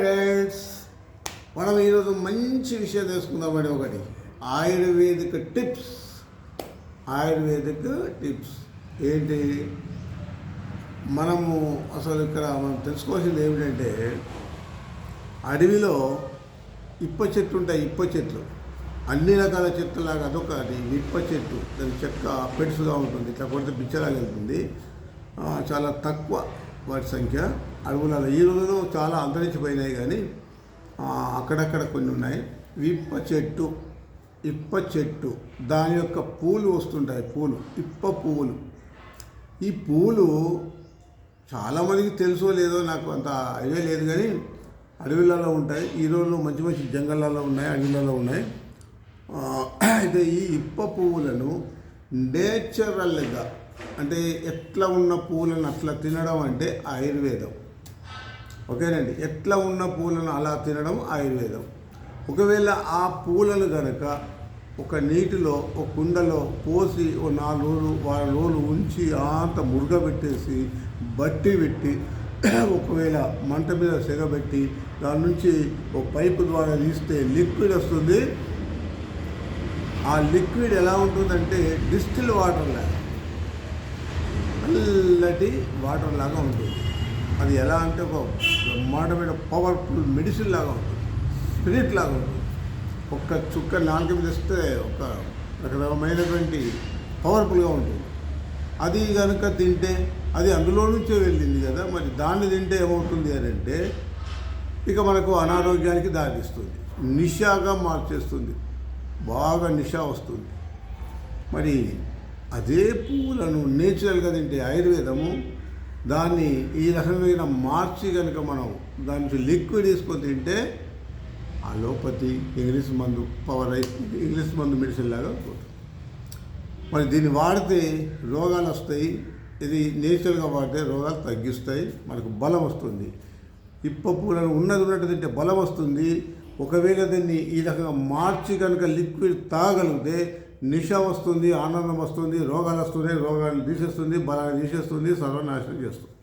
Friends, మనం ఈరోజు మంచి విషయం తెలుసుకుందామండి. ఒకటి ఆయుర్వేదిక్ టిప్స్. ఏంటి మనము అసలు ఇక్కడ మనం తెలుసుకోవాల్సింది ఏమిటంటే, అడవిలో ఇప్ప చెట్లు ఉంటాయి. ఇప్ప చెట్లు అన్ని రకాల చెట్లలాగా అదొకటి ఇప్ప చెట్టు. దాని చెక్క పెడుసుగా ఉంటుంది, ఇట్లా కొడితే బిచ్చలాగా వెళ్తుంది. చాలా తక్కువ వాటి సంఖ్య అడవులలో. ఈ రోజుల్లో చాలా అంతరించిపోయినాయి, కానీ అక్కడక్కడ కొన్ని ఉన్నాయి. ఇప్ప చెట్టు దాని యొక్క పూలు వస్తుంటాయి. ఇప్ప పువ్వులు. ఈ పూలు చాలామందికి తెలుసో లేదో నాకు అంత ఐడియా లేదు, కానీ అడవులలో ఉంటాయి. ఈ రోజుల్లో మంచి మంచి జంగళ్ళలో ఉన్నాయి, అడవులలో ఉన్నాయి. అయితే ఈ ఇప్ప పువ్వులను నేచురల్గా, అంటే ఎట్లా ఉన్న పూలను అట్లా తినడం అంటే ఆయుర్వేదం. ఓకేనండి, ఎట్లా ఉన్న పూలను అలా తినడం ఆయుర్వేదం. ఒకవేళ ఆ పూలను కనుక ఒక నీటిలో, ఒక కుండలో పోసి ఓ 4 రోజులు 6 రోజులు ఉంచి అంత మురుగబెట్టేసి బట్టి పెట్టి, ఒకవేళ మంట మీద సెగబెట్టి దాని నుంచి ఒక పైపు ద్వారా తీస్తే లిక్విడ్ వస్తుంది. ఆ లిక్విడ్ ఎలా ఉంటుందంటే డిస్టిల్ వాటర్ లాగా, నల్లటి వాటర్ లాగా ఉంటుంది. అది ఎలా అంటే ఒక బ్రహ్మాండమైన పవర్ఫుల్ మెడిసిన్ లాగా ఉంటుంది, స్పిరిట్ లాగా ఉంటుంది. ఒక్క చుక్క నాలుక మీద ఇస్తే ఒక రకమైనటువంటి పవర్ఫుల్గా ఉంటుంది. అది కనుక తింటే, అది అందులో నుంచే వెళ్ళింది కదా, మరి దాన్ని తింటే ఏమవుతుంది అని అంటే ఇక మనకు అనారోగ్యానికి దారిస్తుంది, నిషాగా మార్చేస్తుంది, బాగా నిషా వస్తుంది. మరి అదే పువ్వులను నేచురల్గా తింటే ఆయుర్వేదము దాన్ని ఈ రకమైన మార్చి కనుక మనం దాని నుంచి లిక్విడ్ తీసుకొని తింటే అలోపతి, ఇంగ్లీష్ మందు పవర్ అవుతుంది, ఇంగ్లీష్ మందు మెడిసిన్ లాగా పోతుంది. మరి దీన్ని వాడితే రోగాలు వస్తాయి. ఇది నేచురల్గా వాడితే రోగాలు తగ్గిస్తాయి, మనకు బలం వస్తుంది. ఇప్ప పూలను ఉన్నట్టు తింటే బలం వస్తుంది. ఒకవేళ దీన్ని ఈ రకంగా మార్చి కనుక లిక్విడ్ తాగలిగితే నిషా వస్తుంది, ఆనందం వస్తుంది, రోగాలు వస్తున్నాయి, రోగాలను తీసేస్తుంది, బలాన్ని తీసేస్తుంది, సర్వనాశనం చేస్తుంది.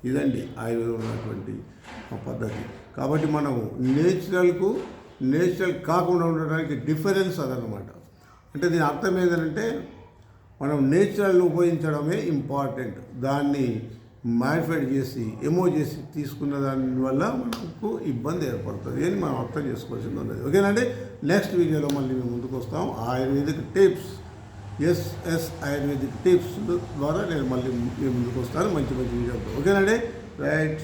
ఇదండి ఆయుర్వేదం ఉన్నటువంటి పద్ధతి. కాబట్టి మనం నేచురల్ కాకుండా ఉండడానికి డిఫరెన్స్ అదనమాట. అంటే దీని అర్థం ఏంటంటే మనం నేచురల్ని ఉపయోగించడమే ఇంపార్టెంట్. దాన్ని మాడిఫైడ్ చేసి చేసి తీసుకున్న దానివల్ల మనకు ఇబ్బంది ఏర్పడుతుంది అని మనం అర్థం చేసుకోవాల్సింది ఉన్నది. ఓకేనండి, నెక్స్ట్ వీడియోలో మళ్ళీ మేము ముందుకు వస్తాం. ఆయుర్వేదిక్ టిప్స్, ఆయుర్వేదిక్ టిప్స్ ద్వారా నేను మళ్ళీ మేము ముందుకు వస్తాను మంచి వీడియోతో. ఓకేనండి, రైట్.